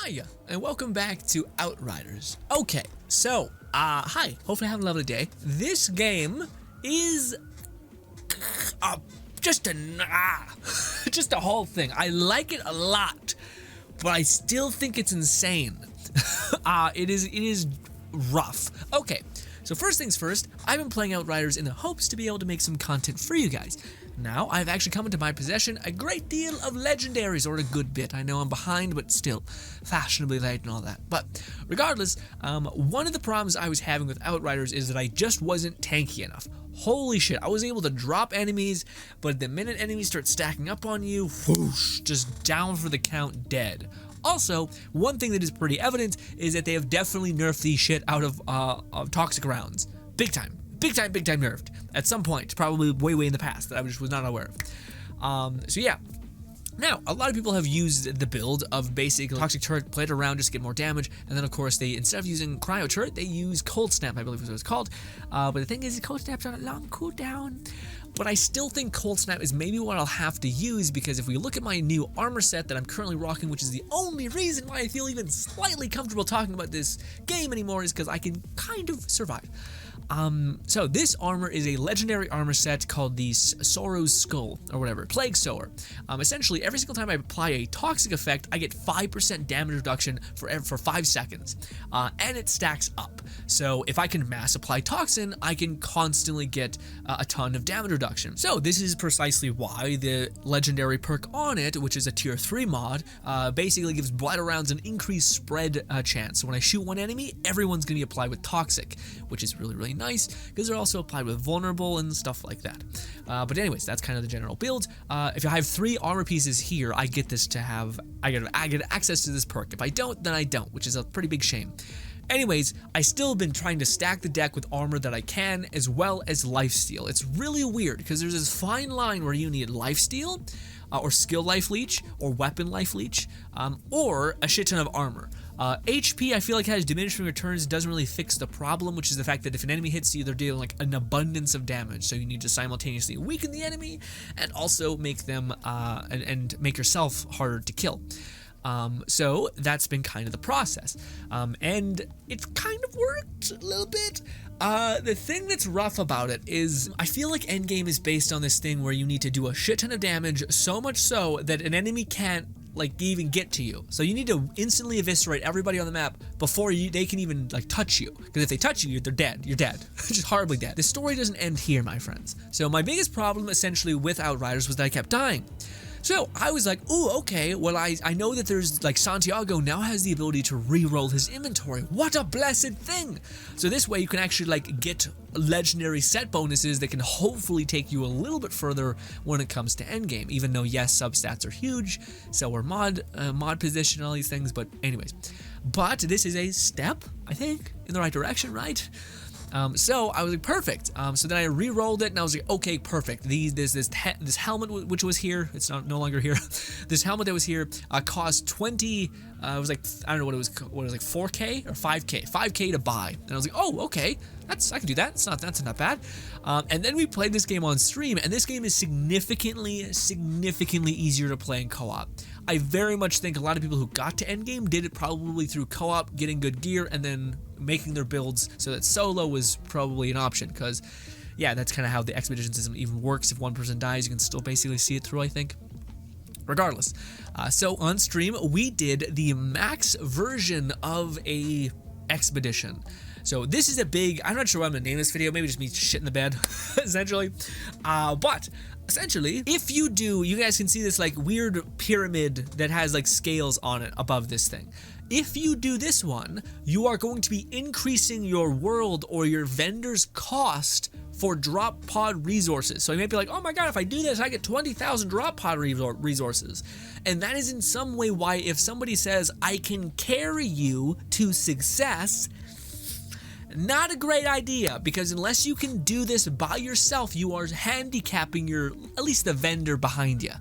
Hi, and welcome back to Outriders. Okay, so, hi, hopefully having a lovely day. This game is just a whole thing. I like it a lot, but I still think it's insane. It is rough. Okay, so first things first, I've been playing Outriders in the hopes to be able to make some content for you guys. Now, I've actually come into my possession a great deal of legendaries, or a good bit. I know I'm behind, but still, fashionably late and all that. But regardless, one of the problems I was having with Outriders is that I just wasn't tanky enough. Holy shit, I was able to drop enemies, but the minute enemies start stacking up on you, whoosh, just down for the count, dead. Also, one thing that is pretty evident is that they have definitely nerfed the shit out of toxic rounds. Big time nerfed. At some point, probably way in the past, that I just was not aware of. So yeah. Now, a lot of people have used the build of basically toxic turret, play it around, just get more damage, and then of course they, instead of using cryo turret, they use cold snap, I believe is what it's called. But the thing is, cold snap's on a long cooldown. But I still think cold snap is maybe what I'll have to use, because if we look at my new armor set that I'm currently rocking, which is the only reason why I feel even slightly comfortable talking about this game anymore, is because I can kind of survive. So this armor is a legendary armor set called the Sorrow's Skull, or whatever, Plague Sower. Essentially, every single time I apply a toxic effect, I get 5% damage reduction for 5 seconds, and it stacks up. So if I can mass apply toxin, I can constantly get a ton of damage reduction. So this is precisely why the legendary perk on it, which is a tier 3 mod, basically gives blighter rounds an increased spread chance. So when I shoot one enemy, everyone's gonna be applied with toxic, which is really nice, because they're also applied with vulnerable and stuff like that. But anyways, that's kind of the general build. If I have 3 armor pieces here, I get access to this perk. If I don't, then I don't, which is a pretty big shame. Anyways, I still have been trying to stack the deck with armor that I can, as well as lifesteal. It's really weird, because there's this fine line where you need lifesteal, or skill life leech, or weapon life leech, or a shit ton of armor. HP, I feel like, has diminishing returns, doesn't really fix the problem, which is the fact that if an enemy hits you, they're dealing like an abundance of damage, so you need to simultaneously weaken the enemy, and also make them, and make yourself harder to kill. So that's been kind of the process, and it's kind of worked a little bit. The thing that's rough about it is I feel like Endgame is based on this thing where you need to do a shit ton of damage, so much so that an enemy can't like even get to you. So you need to instantly eviscerate everybody on the map before they can even like touch you, because if they touch you, they're dead. You're dead. Just horribly dead. The story doesn't end here, my friends. So my biggest problem essentially with Outriders was that I kept dying. So I was like, ooh, okay, well, I know that there's, like, Santiago now has the ability to re-roll his inventory. What a blessed thing! So this way you can actually, like, get legendary set bonuses that can hopefully take you a little bit further when it comes to endgame, even though, yes, substats are huge, so are mod position and all these things, but anyways. But this is a step, I think, in the right direction, right? So I was like, perfect. So then I re-rolled it, and I was like, okay, perfect. This helmet which was here, it's no longer here. This helmet that was here cost 20. It was like, I don't know what it was like 4K or 5K to buy. And I was like, oh, okay, I can do that. That's not bad. And then we played this game on stream, and this game is significantly easier to play in co-op. I very much think a lot of people who got to endgame did it probably through co-op, getting good gear, and then making their builds so that solo was probably an option, because yeah, that's kind of how the expedition system even works. If one person dies, you can still basically see it through, I think. Regardless, so on stream we did the max version of a expedition. So this is a big, I'm not sure what I'm gonna name this video, maybe just me shit in the bed, essentially. But essentially, if you do, you guys can see this like weird pyramid that has like scales on it above this thing. If you do this one, you are going to be increasing your world or your vendor's cost for drop pod resources. So you might be like, oh my god, if I do this, I get 20,000 drop pod resources. And that is in some way why if somebody says, I can carry you to success, not a great idea, because unless you can do this by yourself, you are handicapping at least the vendor behind you.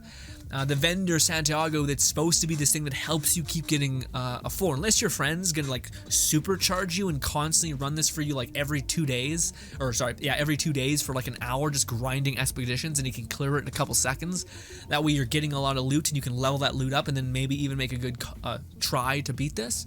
the vendor Santiago that's supposed to be this thing that helps you keep getting a 4, unless your friend's gonna like supercharge you and constantly run this for you like every 2 days, or sorry, yeah, every 2 days for like an hour, just grinding expeditions, and you can clear it in a couple seconds. That way you're getting a lot of loot and you can level that loot up and then maybe even make a good try to beat this.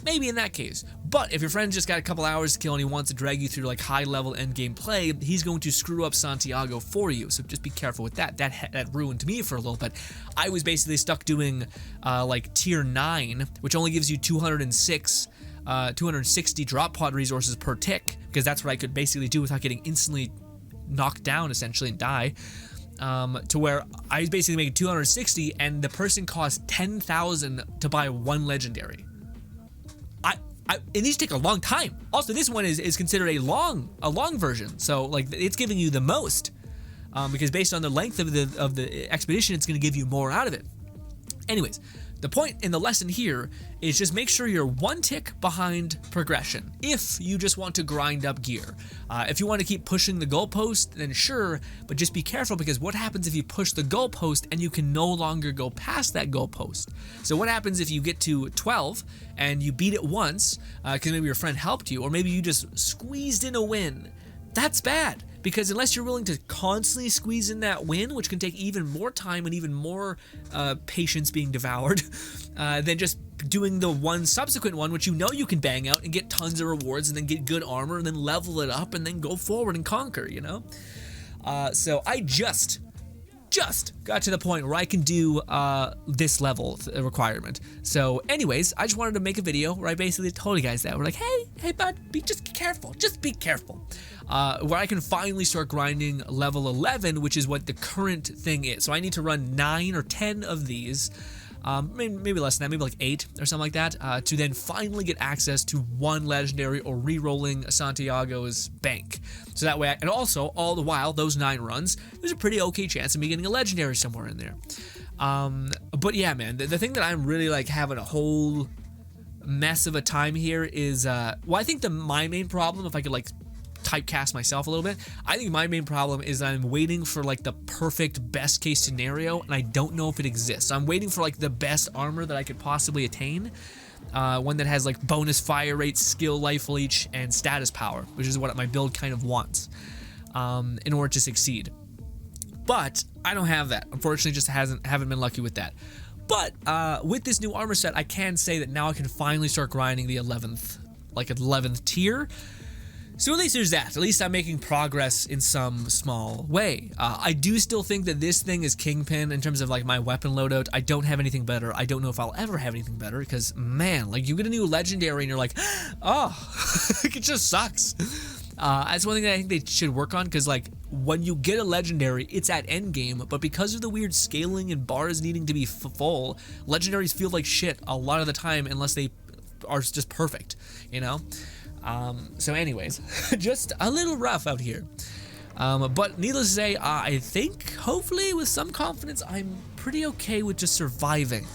Maybe in that case. But if your friend's just got a couple hours to kill and he wants to drag you through like high level endgame play, he's going to screw up Santiago for you. So just be careful with that. That ruined me for a little bit. I was basically stuck doing like tier 9, which only gives you 260 drop pod resources per tick, because that's what I could basically do without getting instantly knocked down essentially and die. To where I was basically making 260 and the person cost 10,000 to buy 1 legendary. And these take a long time. Also, this one is considered a long version, so like it's giving you the most, because based on the length of the expedition, it's going to give you more out of it. Anyways, the point in the lesson here is just make sure you're 1 tick behind progression if you just want to grind up gear. If you want to keep pushing the goalpost, then sure, but just be careful, because what happens if you push the goalpost and you can no longer go past that goalpost? So what happens if you get to 12 and you beat it once, because maybe your friend helped you, or maybe you just squeezed in a win? That's bad, because unless you're willing to constantly squeeze in that win, which can take even more time and even more patience being devoured, than just doing the one subsequent one, which you know you can bang out and get tons of rewards and then get good armor and then level it up and then go forward and conquer, you know? So I just got to the point where I can do this level requirement. So anyways, I just wanted to make a video where I basically told you guys that. We're like, hey bud, just be careful, where I can finally start grinding level 11, which is what the current thing is. So I need to run 9 or 10 of these, maybe less than that, maybe like 8 or something like that, to then finally get access to 1 legendary or re-rolling Santiago's bank. So that way, and also all the while, those 9 runs, there's a pretty okay chance of me getting a legendary somewhere in there. But yeah, man, the thing that I'm really like having a whole mess of a time here is, well, I think my main problem, if I could like typecast myself a little bit, I think my main problem is I'm waiting for like the perfect best case scenario, and I don't know if it exists. I'm waiting for like the best armor that I could possibly attain, one that has like bonus fire rate, skill, life leech, and status power, which is what my build kind of wants, in order to succeed. But I don't have that, unfortunately. Just haven't been lucky with that. But with this new armor set, I can say that now I can finally start grinding the 11th tier. So at least there's that. At least I'm making progress in some small way. I do still think that this thing is kingpin in terms of like my weapon loadout. I don't have anything better. I don't know if I'll ever have anything better, because man, like you get a new legendary and you're like, oh, it just sucks. That's one thing that I think they should work on, because like when you get a legendary, it's at endgame, but because of the weird scaling and bars needing to be full, legendaries feel like shit a lot of the time unless they are just perfect, you know? So anyways, just a little rough out here. But needless to say, I think, hopefully with some confidence, I'm pretty okay with just surviving.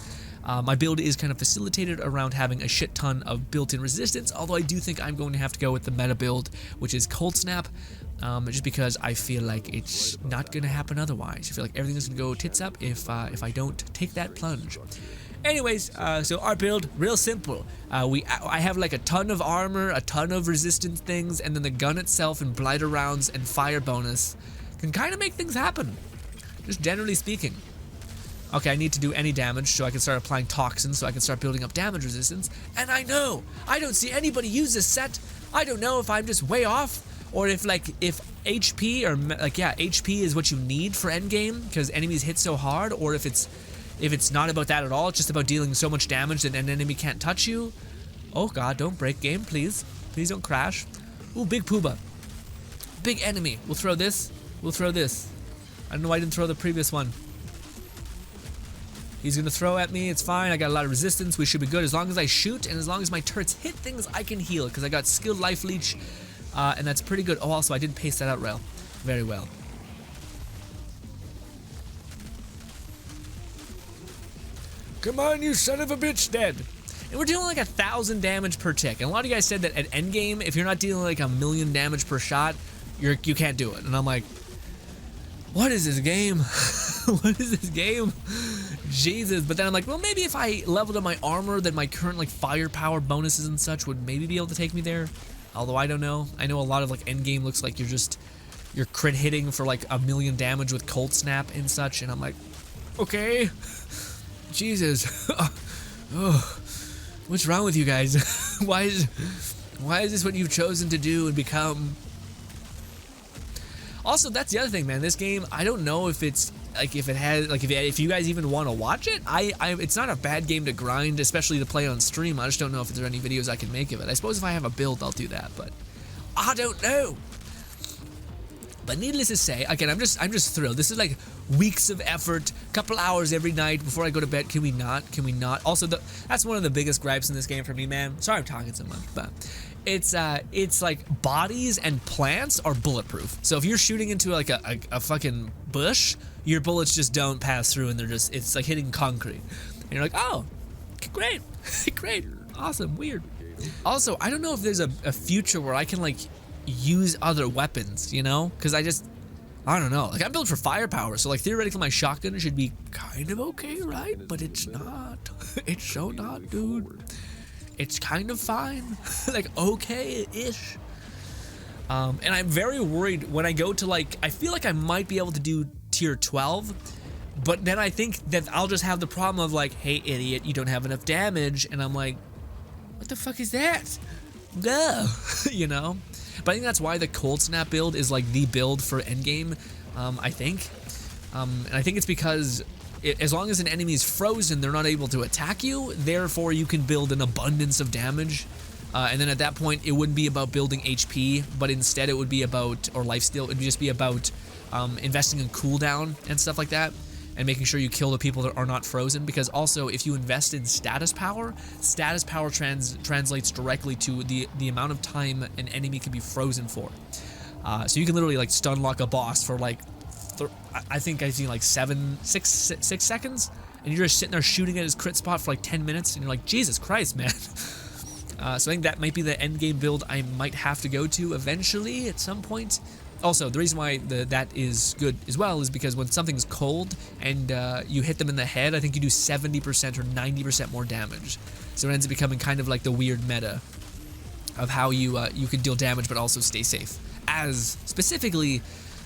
My build is kind of facilitated around having a shit ton of built-in resistance, although I do think I'm going to have to go with the meta build, which is Cold Snap, just because I feel like it's not going to happen otherwise. I feel like everything is going to go tits up if I don't take that plunge. Anyways, so our build, real simple. I have like a ton of armor, a ton of resistance things, and then the gun itself and blighter rounds and fire bonus can kind of make things happen, just generally speaking. Okay, I need to do any damage so I can start applying toxins so I can start building up damage resistance. And I know, I don't see anybody use this set. I don't know if I'm just way off, or if HP or like, yeah, HP is what you need for endgame because enemies hit so hard, or if it's not about that at all, it's just about dealing so much damage that an enemy can't touch you. Oh god, don't break game, please. Please don't crash. Ooh, big pooba. Big enemy. We'll throw this. We'll throw this. I don't know why I didn't throw the previous one. He's gonna throw at me, it's fine. I got a lot of resistance, we should be good. As long as I shoot and as long as my turrets hit things, I can heal, because I got skilled life leech, and that's pretty good. Oh, also, I didn't pace that out well. Very well. Come on, you son of a bitch, dead. And we're dealing like 1,000 damage per tick. And a lot of you guys said that at endgame, if you're not dealing like 1,000,000 damage per shot, you can't do it. And I'm like, what is this game? What is this game? Jesus. But then I'm like, well, maybe if I leveled up my armor, then my current like firepower bonuses and such would maybe be able to take me there. Although I don't know. I know a lot of like Endgame looks like you're crit hitting for like 1,000,000 damage with cold snap and such, and I'm like, okay. Jesus. Oh, what's wrong with you guys? Why is this what you've chosen to do and become? Also, that's the other thing, man. This game, I don't know if it's like if you guys even want to watch it. It's not a bad game to grind, especially to play on stream. I just don't know if there are any videos I can make of it. I suppose if I have a build, I'll do that, but I don't know. But needless to say, again, I'm just thrilled. This is like weeks of effort, couple hours every night before I go to bed. Can we not? Can we not? Also, that's one of the biggest gripes in this game for me, man. Sorry I'm talking so much, but it's like bodies and plants are bulletproof. So if you're shooting into like a fucking bush, your bullets just don't pass through, and it's like hitting concrete. And you're like, oh, great, great, awesome, weird. Also, I don't know if there's a future where I can like use other weapons, you know, because I don't know, like I'm built for firepower, so like theoretically my shotgun should be kind of okay, right? But it's not. It's so not, dude. It's kind of fine. Like okay-ish. And I'm very worried when I go to like, I feel like I might be able to do tier 12, but then I think that I'll just have the problem of like, hey idiot, you don't have enough damage, and I'm like, what the fuck is that? No. You know? But I think that's why the cold snap build is like the build for endgame, I think. And I think it's because as long as an enemy is frozen, they're not able to attack you, therefore you can build an abundance of damage. And then at that point, it wouldn't be about building HP, but instead it would be about, or lifesteal, it would just be about investing in cooldown and stuff like that, and making sure you kill the people that are not frozen, because also if you invest in status power translates directly to the amount of time an enemy can be frozen for. So you can literally like stun lock a boss for like, I think I've seen like 6 seconds, and you're just sitting there shooting at his crit spot for like 10 minutes, and you're like, Jesus Christ, man. So I think that might be the end game build I might have to go to eventually at some point. Also, the reason why that is good as well is because when something's cold and you hit them in the head, I think you do 70% or 90% more damage. So it ends up becoming kind of like the weird meta of how you can deal damage but also stay safe. As specifically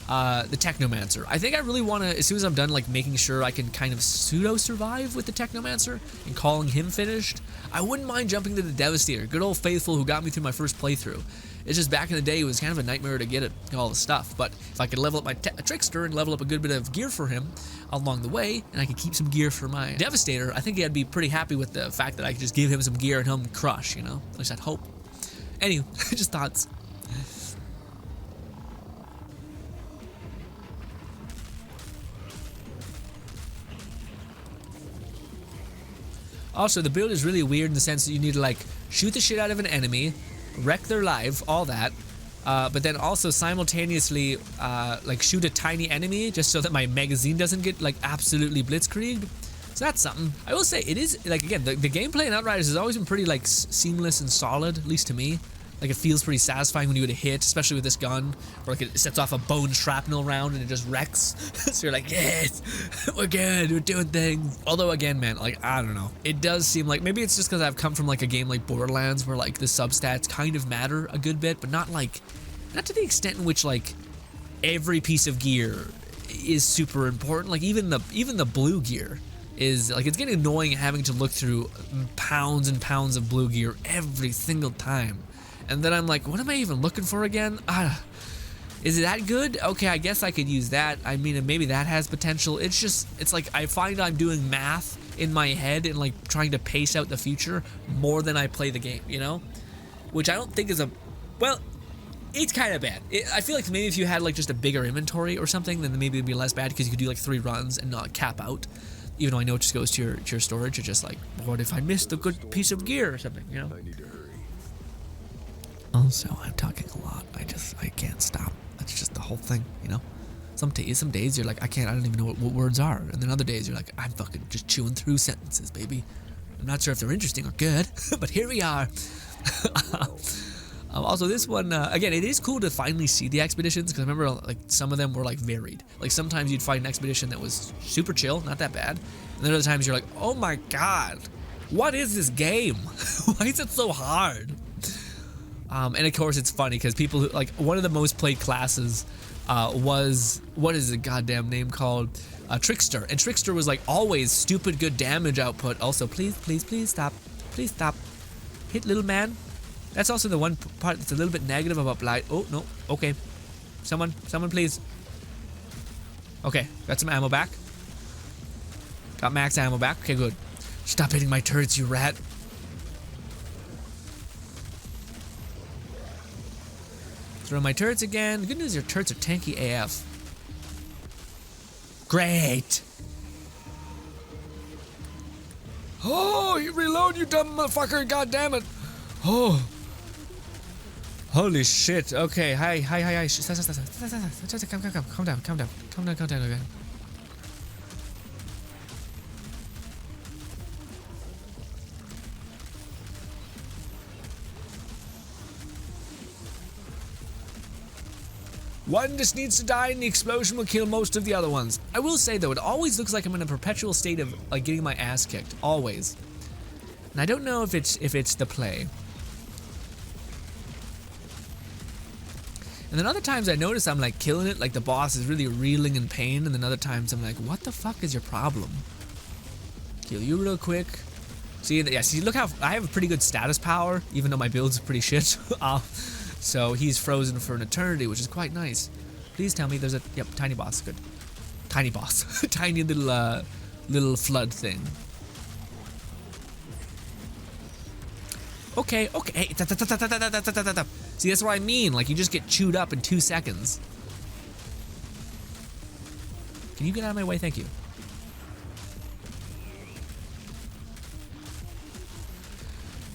the Technomancer. I think I really want to, as soon as I'm done like making sure I can kind of pseudo-survive with the Technomancer and calling him finished, I wouldn't mind jumping to the Devastator, good old faithful who got me through my first playthrough. It's just back in the day, it was kind of a nightmare to get all the stuff, but if I could level up my Trickster and level up a good bit of gear for him along the way, and I could keep some gear for my Devastator, I think I'd be pretty happy with the fact that I could just give him some gear and him crush, you know? At least I'd hope. Anyway, just thoughts. Also, the build is really weird in the sense that you need to like shoot the shit out of an enemy, wreck their life, all that, but then also simultaneously like shoot a tiny enemy just so that my magazine doesn't get like absolutely blitzkrieged. So that's something. I will say it is like, again, the gameplay in Outriders has always been pretty like seamless and solid, at least to me. Like it feels pretty satisfying when you get a hit, especially with this gun, where like it sets off a bone shrapnel round and it just wrecks. So you're like, yes, we're good, we're doing things. Although again, man, like I don't know, it does seem like maybe it's just because I've come from like a game like Borderlands where like the substats kind of matter a good bit, but not to the extent in which like every piece of gear is super important. Like even the blue gear is like, it's getting annoying having to look through pounds and pounds of blue gear every single time. And then I'm like, what am I even looking for again? Is it that good? Okay, I guess I could use that. I mean, maybe that has potential. It's like I find I'm doing math in my head and like trying to pace out the future more than I play the game, you know? Which I don't think is well, it's kind of bad. I feel like maybe if you had like just a bigger inventory or something, then maybe it'd be less bad because you could do like 3 runs and not cap out. Even though I know it just goes to your storage, it's just like, what if I missed a good piece of gear or something, you know? Also, I'm talking a lot. I can't stop. That's just the whole thing, you know? Some days you're like, I don't even know what words are. And then other days you're like, I'm fucking just chewing through sentences, baby. I'm not sure if they're interesting or good, but here we are. Also, this one, again, it is cool to finally see the expeditions, because I remember like some of them were like varied. Like sometimes you'd find an expedition that was super chill, not that bad, and then other times you're like, oh my god, what is this game? Why is it so hard? And of course it's funny because people who, like, one of the most played classes was, what is the goddamn name called? Trickster. And Trickster was like always stupid good damage output. Also, please stop. Please stop. Hit little man. That's also the one part that's a little bit negative about Blight. Oh, no. Okay. Someone please. Okay, got some ammo back. Got max ammo back. Okay, good. Stop hitting my turrets, you rat. Throw my turrets again. The good news is your turrets are tanky AF. Great. Oh, you reload, you dumb motherfucker. God damn it. Oh. Holy shit. Okay. Hi. Calm down. Okay. One just needs to die and the explosion will kill most of the other ones. I will say though, it always looks like I'm in a perpetual state of like getting my ass kicked. Always. And I don't know if it's the play. And then other times I notice I'm like killing it, like the boss is really reeling in pain, and then other times I'm like, what the fuck is your problem? Kill you real quick. See, yeah, see, look how I have a pretty good status power, even though my build's pretty shit. So he's frozen for an eternity, which is quite nice. Please tell me there's a, yep, tiny boss, good. Tiny boss, tiny little flood thing. Okay. See, that's what I mean, like you just get chewed up in 2 seconds. Can you get out of my way? Thank you.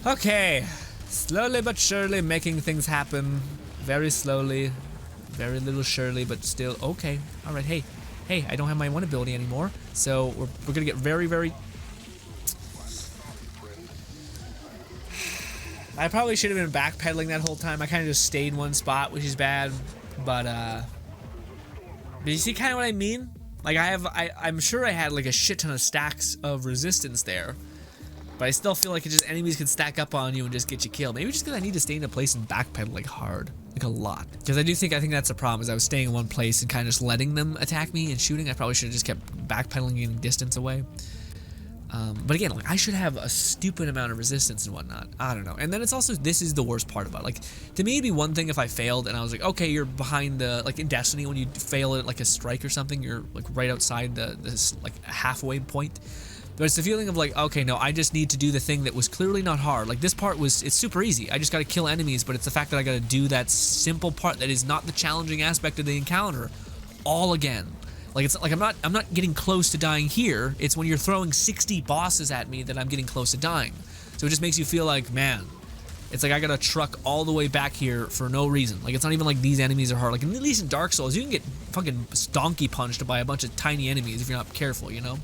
Okay. Slowly but surely making things happen. Very slowly. Very little surely, but still okay. Alright, hey, I don't have my one ability anymore. So we're gonna get very... I probably should have been backpedaling that whole time. I kind of just stayed in one spot, which is bad. But you see kind of what I mean? Like I'm sure I had like a shit ton of stacks of resistance there. But I still feel like enemies can stack up on you and just get you killed. Maybe just because I need to stay in a place and backpedal like hard, like a lot. Because I think that's the problem, is I was staying in one place and kind of just letting them attack me and shooting. I probably should have just kept backpedaling and getting distance away. But again, like I should have a stupid amount of resistance and whatnot. I don't know. And then it's also, this is the worst part about it. Like, to me it'd be one thing if I failed and I was like, okay, you're behind the, like in Destiny when you fail at like a strike or something, you're like right outside this like halfway point. But it's the feeling of like, okay, no, I just need to do the thing that was clearly not hard. Like this part it's super easy. I just gotta kill enemies, but it's the fact that I gotta do that simple part that is not the challenging aspect of the encounter all again. Like it's like I'm not getting close to dying here. It's when you're throwing 60 bosses at me that I'm getting close to dying. So it just makes you feel like, man, it's like I gotta truck all the way back here for no reason. Like it's not even like these enemies are hard. Like at least in Dark Souls, you can get fucking donkey punched by a bunch of tiny enemies if you're not careful, you know?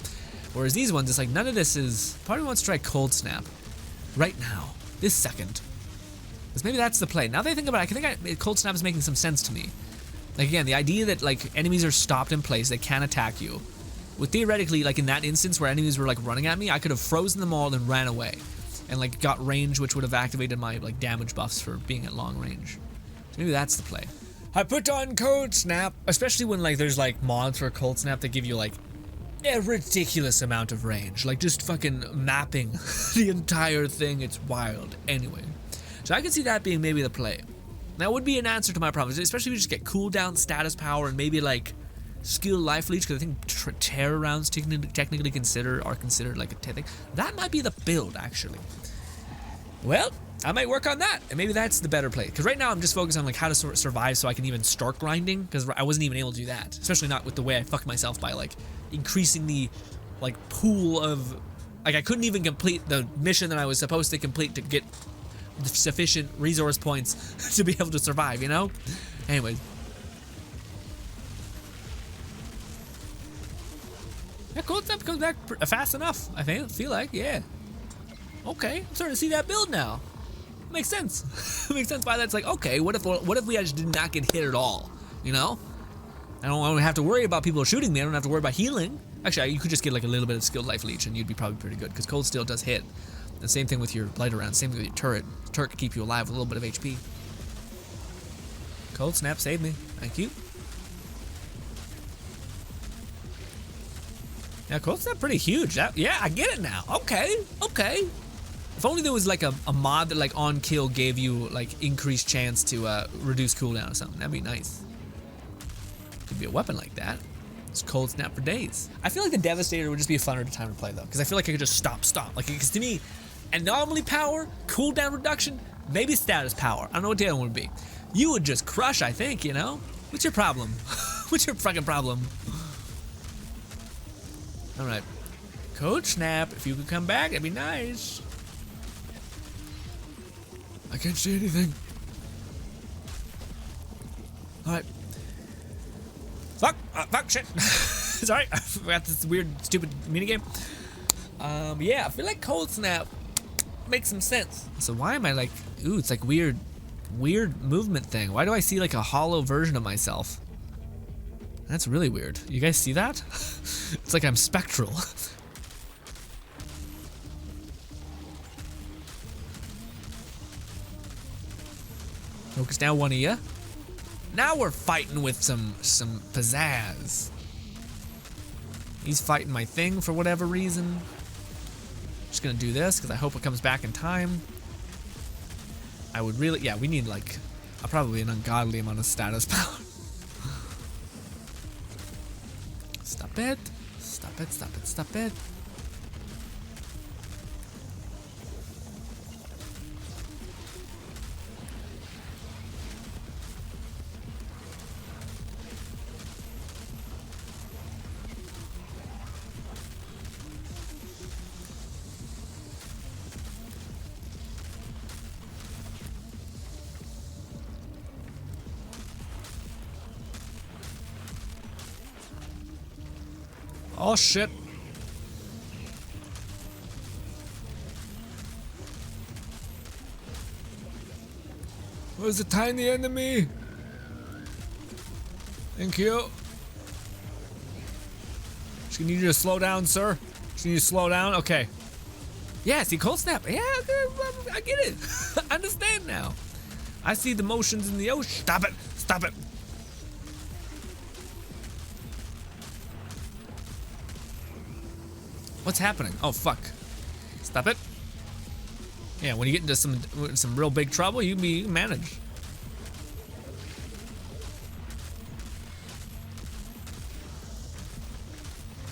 Whereas these ones, it's like none of this is... Part of me wants to try Cold Snap. Right now. This second. Because maybe that's the play. Now that I think about it, I think Cold Snap is making some sense to me. Like again, the idea that like enemies are stopped in place, they can't attack you. With theoretically, like in that instance where enemies were like running at me, I could have frozen them all and ran away. And like got range, which would have activated my like damage buffs for being at long range. So maybe that's the play. I put on Cold Snap. Especially when like there's like mods for Cold Snap that give you like a ridiculous amount of range, like just fucking mapping the entire thing. It's wild. Anyway, so I can see that being maybe the play. That would be an answer to my problems, especially if you just get cooldown, status power, and maybe like skill life leech, because I think terror rounds technically are considered like a thing. That might be the build actually. Well, I might work on that, and maybe that's the better play. Because right now I'm just focused on like how to survive so I can even start grinding, because I wasn't even able to do that, especially not with the way I fucked myself by like increasing the like pool of, like I couldn't even complete the mission that I was supposed to complete to get sufficient resource points to be able to survive, you know? Anyways. Yeah, Cold Snap comes back fast enough, I feel like, yeah. Okay, I'm starting to see that build now. Makes sense. Makes sense why that's like, okay, what if we just did not get hit at all? You know? I don't have to worry about people shooting me. I don't have to worry about healing. Actually, you could just get like a little bit of skilled life leech and you'd be probably pretty good because cold steel does hit. The same thing with your blight round, same thing with your turret. The turret can keep you alive with a little bit of HP. Cold snap saved me. Thank you. Yeah, cold snap pretty huge. Yeah, I get it now. Okay. If only there was like a mod that like on kill gave you like increased chance to reduce cooldown or something. That'd be nice. Could be a weapon like that. It's cold snap for days. I feel like the Devastator would just be a funner time to play though, because I feel like I could just stop. Like, because to me, anomaly power, cooldown reduction, maybe status power. I don't know what the other one would be. You would just crush, I think, you know? What's your problem? What's your fucking problem? All right, cold snap. If you could come back, that'd be nice. I can't see anything. All right. Fuck, shit. Sorry, I forgot this weird, stupid minigame. Yeah, I feel like cold snap makes some sense. So why am I like, ooh, it's like weird movement thing. Why do I see like a hollow version of myself? That's really weird. You guys see that? It's like I'm spectral. Focus down one of ya. Now we're fighting with some pizzazz. He's fighting my thing for whatever reason. Just gonna do this because I hope it comes back in time. I would really, yeah, we need like probably an ungodly amount of status power. Stop it. Stop it, stop it, stop it. Oh shit. Where's the tiny enemy? Thank you. Just need you to slow down, sir. Just need you to slow down. Okay. Yeah, see, cold snap. Yeah, I get it. I understand now. I see the motions in the ocean. Stop it. Stop it. What's happening? Oh, fuck. Stop it. Yeah, when you get into some real big trouble, you can manage.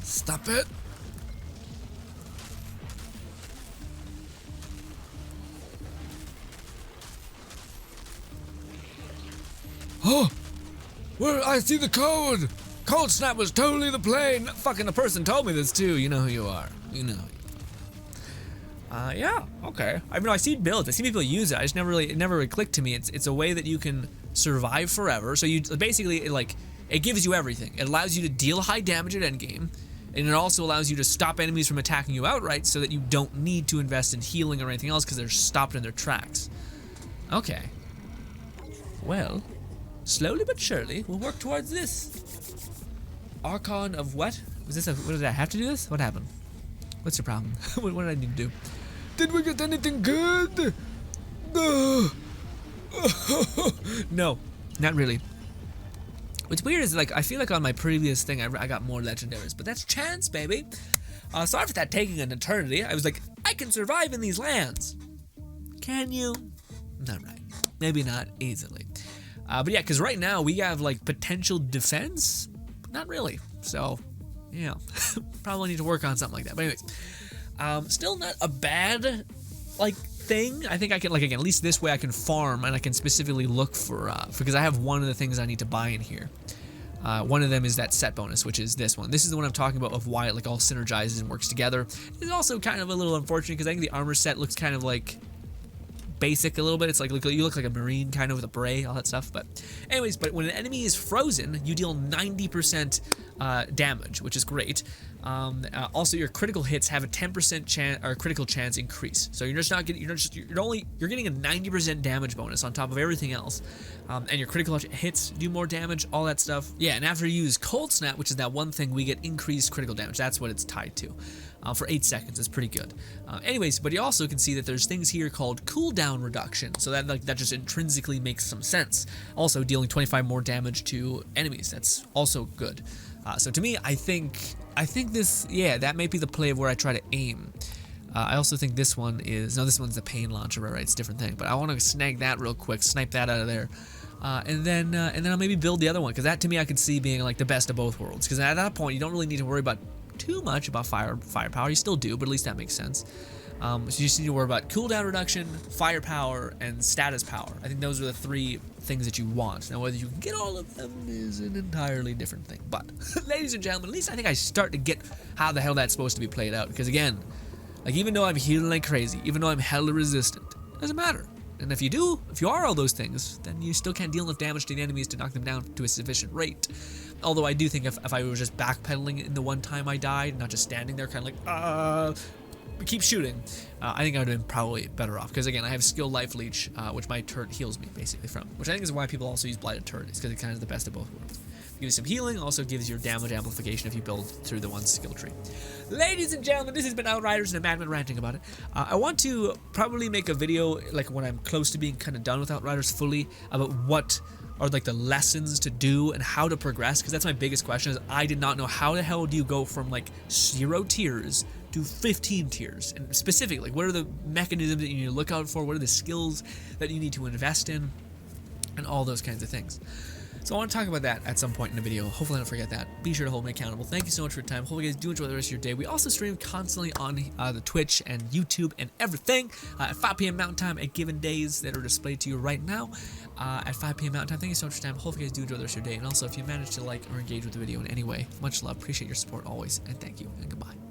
Stop it. Oh! Where? I see the code! Cold snap was totally the plane. Fucking the person told me this too. You know who you are. You know. Yeah. Okay. I mean, I see builds. I see people use it. I just it never really clicked to me. It's a way that you can survive forever. So you basically it gives you everything. It allows you to deal high damage at endgame, and it also allows you to stop enemies from attacking you outright, so that you don't need to invest in healing or anything else because they're stopped in their tracks. Okay. Well, slowly but surely, we'll work towards this. Archon of what? Was this what did I have to do this? What happened? What's your problem? What did I need to do? Did we get anything good? No, not really. What's weird is like I feel like on my previous thing I got more legendaries, but that's chance, baby. Sorry for that taking an eternity. I was like, I can survive in these lands. Can you? Not right. Maybe not easily. But yeah, because right now we have like potential defense. Not really. So, yeah, probably need to work on something like that. But anyways, still not a bad like thing. I think I can, like, again, at least this way I can farm and I can specifically look for because I have one of the things I need to buy in here. One of them is that set bonus, which is this one. This is the one I'm talking about of why it like all synergizes and works together. It's also kind of a little unfortunate because I think the armor set looks kind of like basic a little bit. It's like you look like a marine kind of with a beret, all that stuff. But anyways, but when an enemy is frozen, you deal 90% damage, which is great. Also, your critical hits have a 10% chance or critical chance increase. So you're just not getting, you're getting a 90% damage bonus on top of everything else. And your critical hits do more damage, all that stuff. Yeah, and after you use Cold Snap, which is that one thing, we get increased critical damage. That's what it's tied to. For 8 seconds, it's pretty good. Anyways, but you also can see that there's things here called cooldown reduction, so that just intrinsically makes some sense. Also, dealing 25 more damage to enemies, that's also good. So to me, I think this, yeah, that may be the play of where I try to aim. I also think this one is, no, this one's the pain launcher, right? It's a different thing, but I want to snag that real quick, snipe that out of there. And then I'll maybe build the other one, because that to me I could see being like the best of both worlds. Because at that point, you don't really need to worry about too much about firepower. You still do, but at least that makes sense. So you just need to worry about cooldown reduction, firepower, and status power. I think those are the 3 things that you want. Now, whether you can get all of them is an entirely different thing. But, ladies and gentlemen, at least I think I start to get how the hell that's supposed to be played out. Because again, like even though I'm healing like crazy, even though I'm hella resistant, it doesn't matter. And if you are all those things, then you still can't deal enough damage to the enemies to knock them down to a sufficient rate. Although I do think if I was just backpedaling in the one time I died, not just standing there kind of like, keep shooting, I think I would have been probably better off. Because again, I have skill life leech, which my turret heals me basically from. Which I think is why people also use blighted turret, is because it kind of the best of both worlds. Gives you some healing, also gives your damage amplification if you build through the one skill tree. Ladies and gentlemen, this has been Outriders and a madman ranting about it. I want to probably make a video like when I'm close to being kind of done with Outriders fully about what are like the lessons to do and how to progress, because that's my biggest question. Is I did not know how the hell do you go from like 0 tiers to 15 tiers, and specifically what are the mechanisms that you need to look out for, what are the skills that you need to invest in, and all those kinds of things. So I want to talk about that at some point in the video. Hopefully I don't forget that. Be sure to hold me accountable. Thank you so much for your time. Hope you guys do enjoy the rest of your day. We also stream constantly on the Twitch and YouTube and everything at 5 p.m. Mountain Time at given days that are displayed to you right now at 5 p.m. Mountain Time. Thank you so much for your time. Hope you guys do enjoy the rest of your day. And also, if you manage to like or engage with the video in any way, much love. Appreciate your support always. And thank you and goodbye.